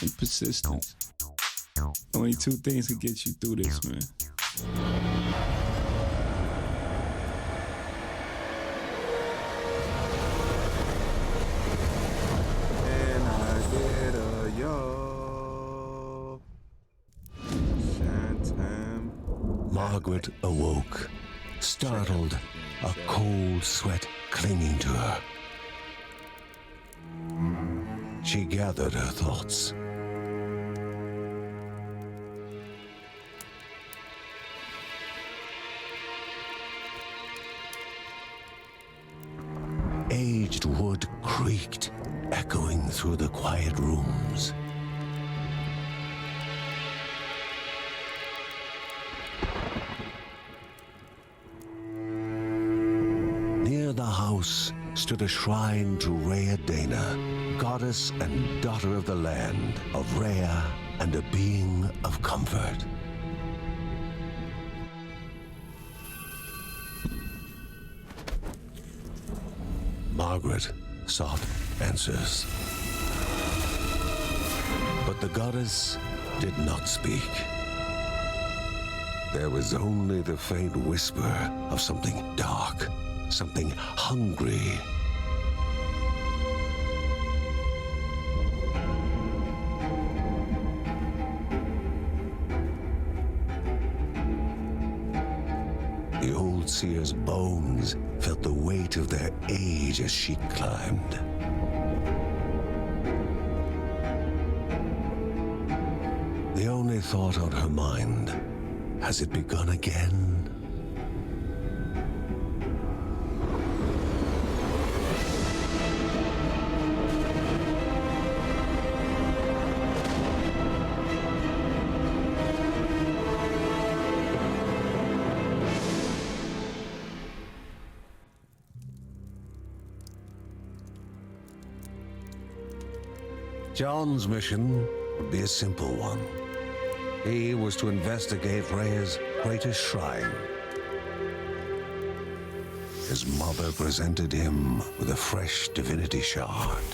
and persistence. Only two things can get you through this, man. And I did a yo. Shine time. Margaret awoke, startled, a cold sweat clinging to her. She gathered her thoughts. Aged wood creaked, echoing through the quiet rooms. Near the house stood a shrine to Rhea Dana, goddess and daughter of the land, of Rhea and a being of comfort. Margaret sought answers. But the goddess did not speak. There was only the faint whisper of something dark, something hungry. The old seer's bones felt the weight of their age as she climbed. The only thought on her mind, has it begun again? John's mission would be a simple one. He was to investigate Rhea's greatest shrine. His mother presented him with a fresh divinity shard.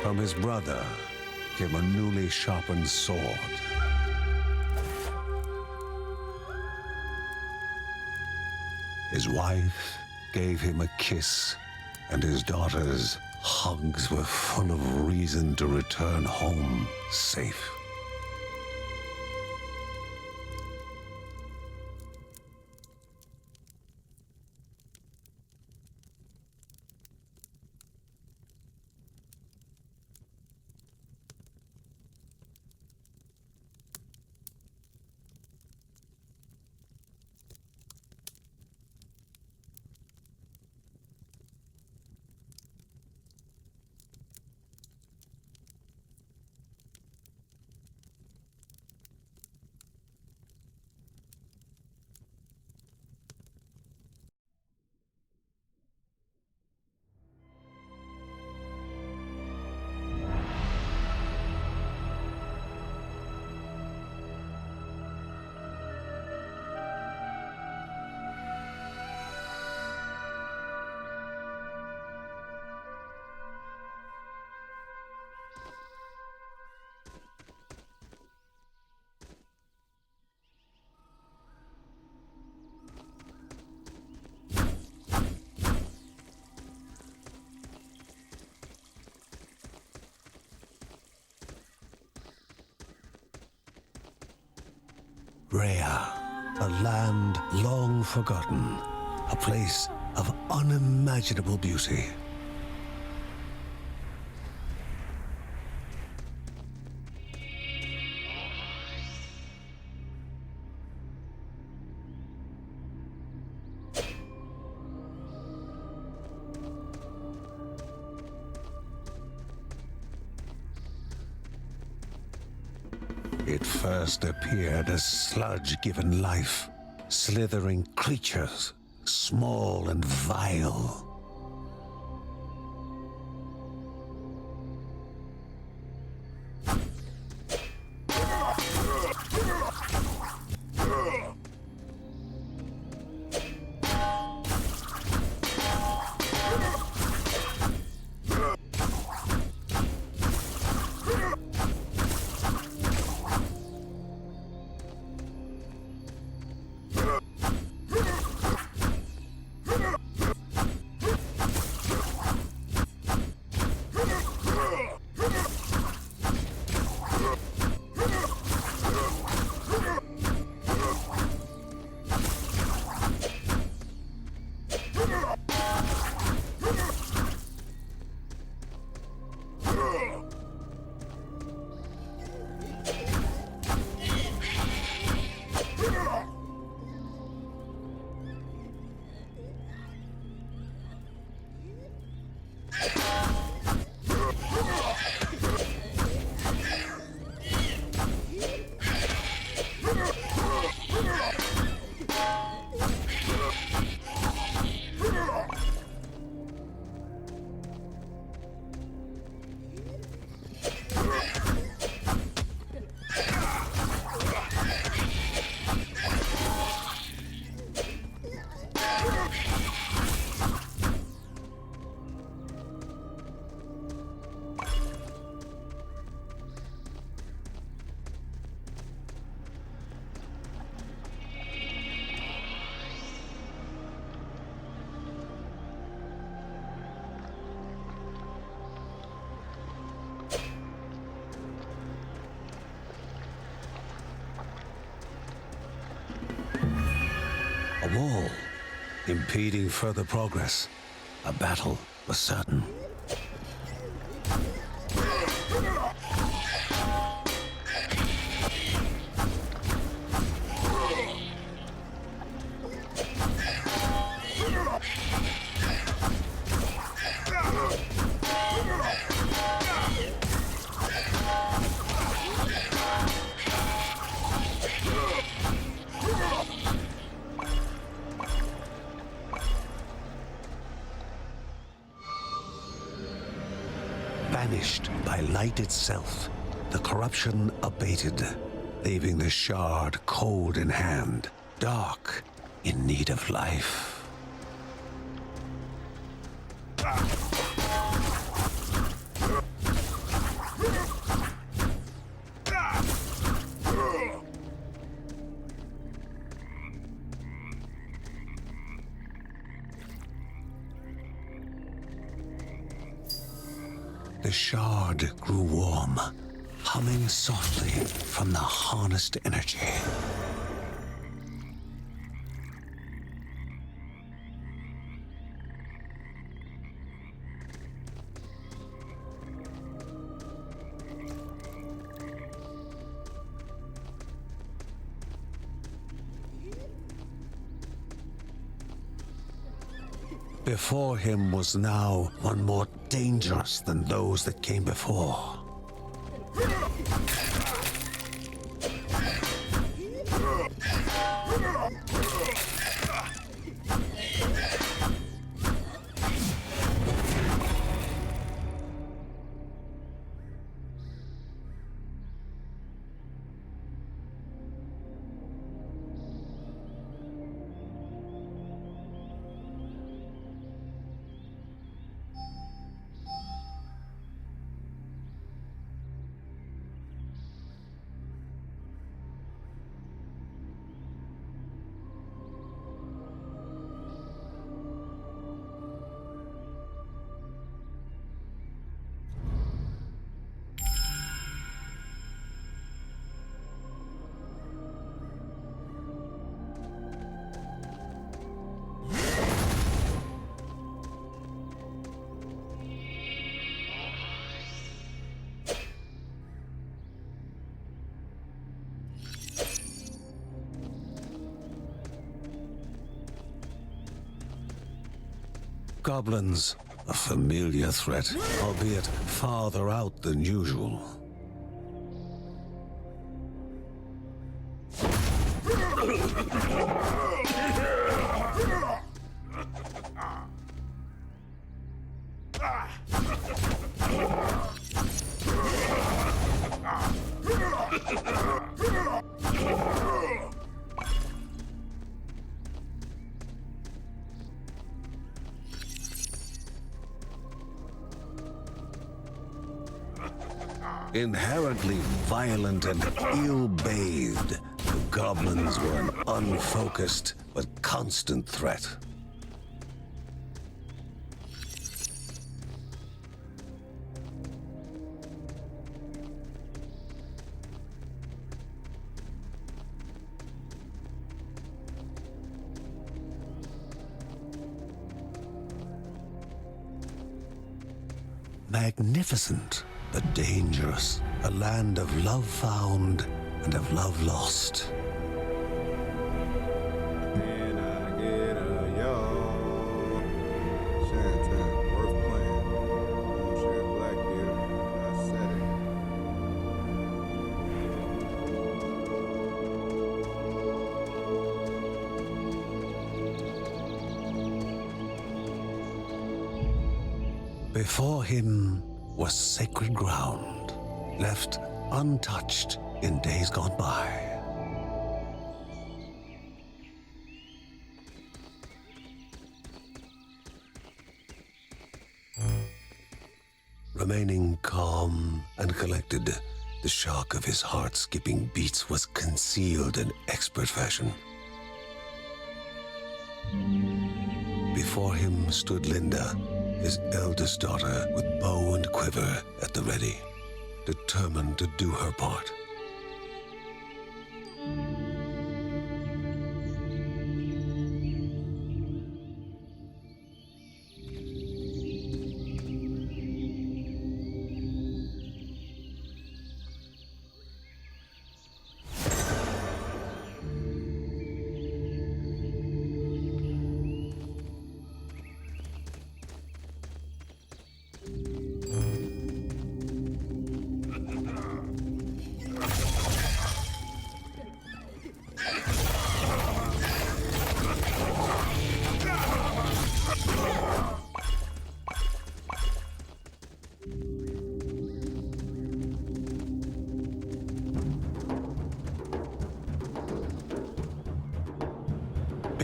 From his brother came a newly sharpened sword. His wife gave him a kiss, and his daughter's hugs were full of reason to return home safe. Rhea, a land long forgotten, a place of unimaginable beauty. It first appeared as sludge given life, slithering creatures, small and vile. wall, impeding further progress. A battle was certain. Banished by light itself, the corruption abated, leaving the shard cold in hand, dark, in need of life. The shard grew warm, humming softly from the harnessed energy. Before him was now one more dangerous than those that came before. Goblins, a familiar threat, albeit farther out than usual. Inherently violent and ill-bathed, the goblins were an unfocused but constant threat. Magnificent, but dangerous, a land of love found and of love lost. Can I get a yo? Shantan, worth playing. MoonShyne Blackbeard, I said it. Before him was sacred ground, left untouched in days gone by. Remaining calm and collected, the shock of his heart-skipping beats was concealed in expert fashion. Before him stood Linda, his eldest daughter, with bow and quiver at the ready, determined to do her part.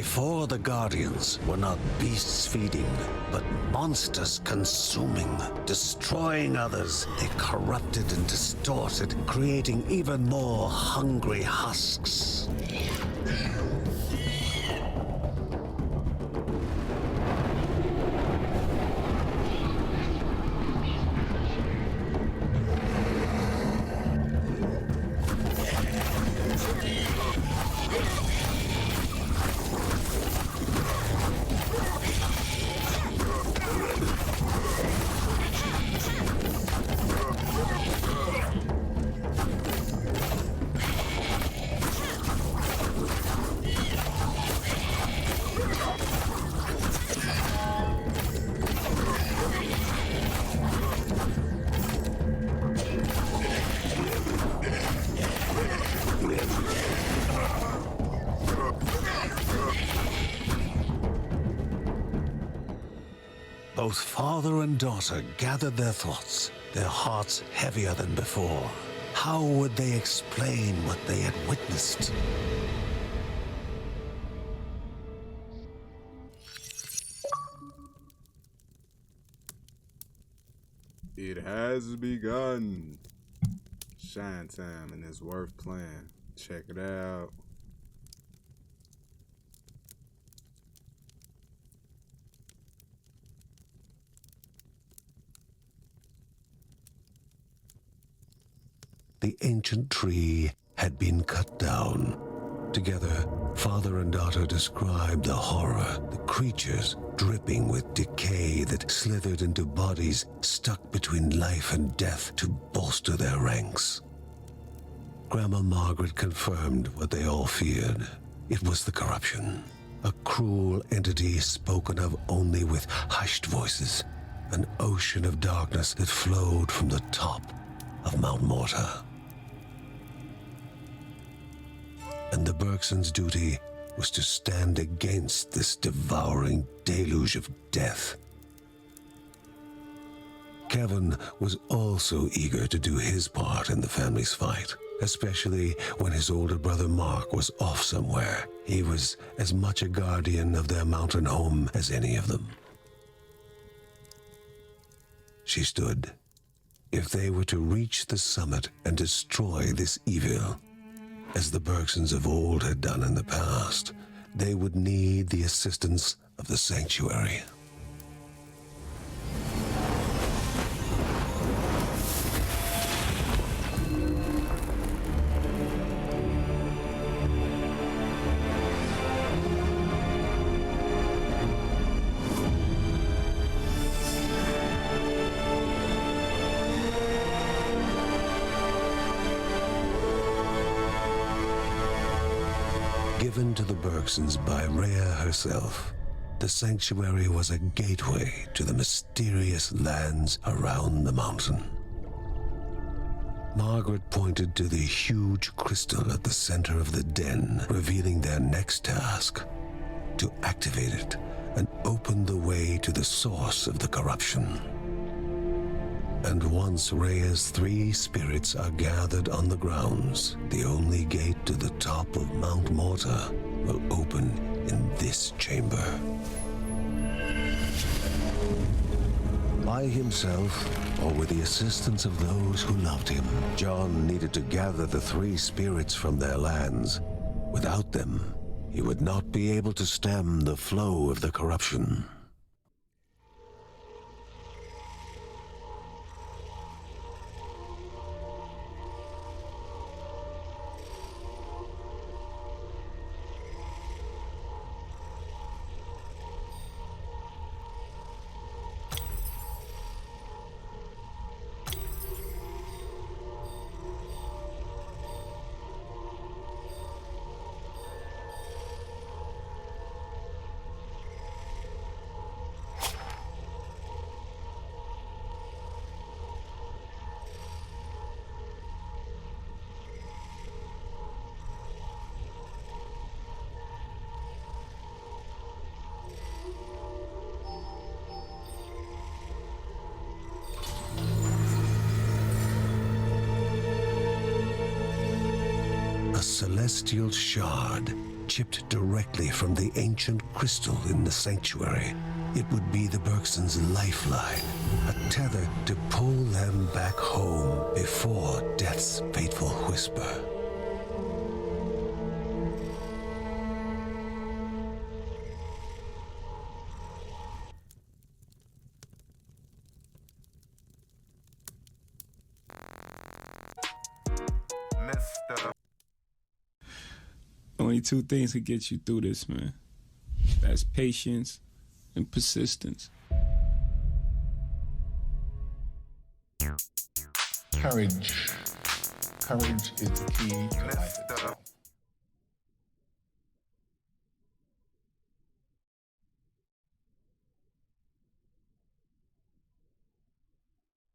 Before the Guardians were not beasts feeding, but monsters consuming, destroying others. They corrupted and distorted, creating even more hungry husks. Both father and daughter gathered their thoughts, their hearts heavier than before. How would they explain what they had witnessed? It has begun. Shine time, and it's worth playing. Check it out. The ancient tree had been cut down. Together, father and daughter described the horror, the creatures dripping with decay that slithered into bodies stuck between life and death to bolster their ranks. Grandma Margaret confirmed what they all feared. It was the corruption, a cruel entity spoken of only with hushed voices, an ocean of darkness that flowed from the top of Mount Morta. And the Bergsons' duty was to stand against this devouring deluge of death. Kevin was also eager to do his part in the family's fight, especially when his older brother Mark was off somewhere. He was as much a guardian of their mountain home as any of them. She stood. If they were to reach the summit and destroy this evil, as the Bergsons of old had done in the past, they would need the assistance of the sanctuary. Given to the Bergsons by Rhea herself, the sanctuary was a gateway to the mysterious lands around the mountain. Margaret pointed to the huge crystal at the center of the den, revealing their next task: to activate it and open the way to the source of the corruption. And once Rhea's 3 spirits are gathered on the grounds, the only gate to the top of Mount Morta will open in this chamber. By himself, or with the assistance of those who loved him, John needed to gather the 3 spirits from their lands. Without them, he would not be able to stem the flow of the corruption. A celestial shard chipped directly from the ancient crystal in the sanctuary. It would be the Bergsons' lifeline, a tether to pull them back home before death's fateful whisper. Only two things can get you through this, man. That's patience and persistence. Courage. Courage is the key to life itself.